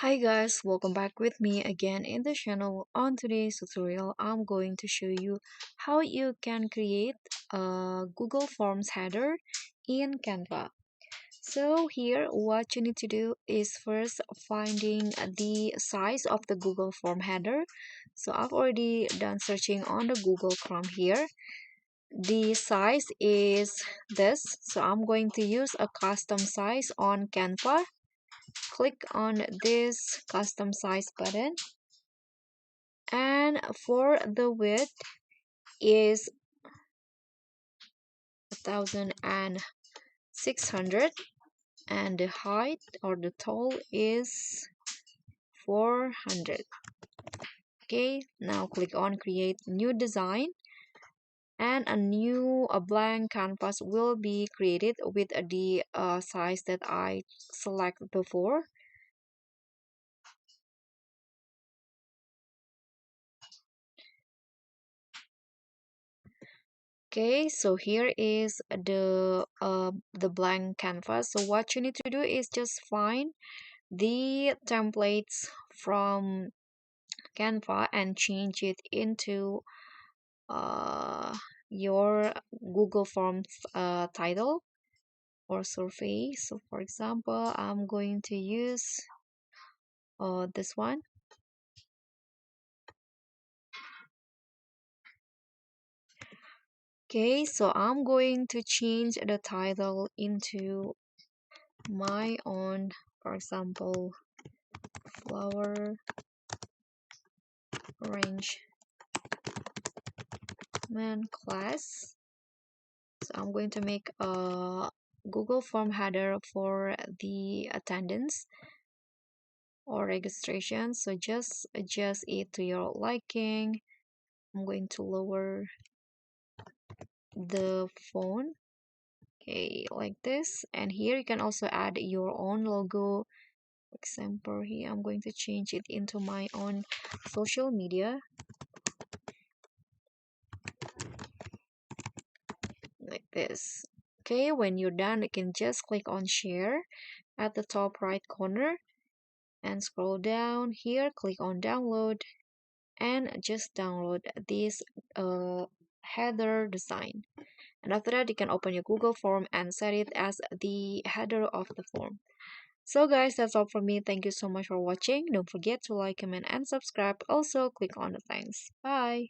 Hi guys, welcome back with me again in the channel. On today's tutorial, I'm going to show you how you can create a Google Forms header in Canva. So here, what you need to do is first finding the size of the Google Form header. So I've already done searching on the Google Chrome here. The size is this. So I'm going to use a custom size on Canva. Click on this custom size button, and for the width is 1600, and the height or the tall is 400. Okay, now click on create new design, and a blank canvas will be created with the size that I select before. Okay, so here is the blank canvas. So what you need to do is just find the templates from Canva and change it into uh, your Google Forms title or survey. So for example, I'm going to use this one. Okay, so I'm going to change the title into my own, for example, flower arrangement class. So I'm going to make a Google form header for the attendance or registration. So just adjust it to your liking. I'm going to lower the font. Okay, like this. And here you can also add your own logo. For example, here I'm going to change it into my own social media, like this. Okay, when you're done, you can just click on share at the top right corner and scroll down here, click on download, and just download this header design. And after that, you can open your Google form and set it as the header of the form. So guys, that's all from me. Thank you so much for watching. Don't forget to like, comment, and subscribe. Also, click on the thanks. Bye.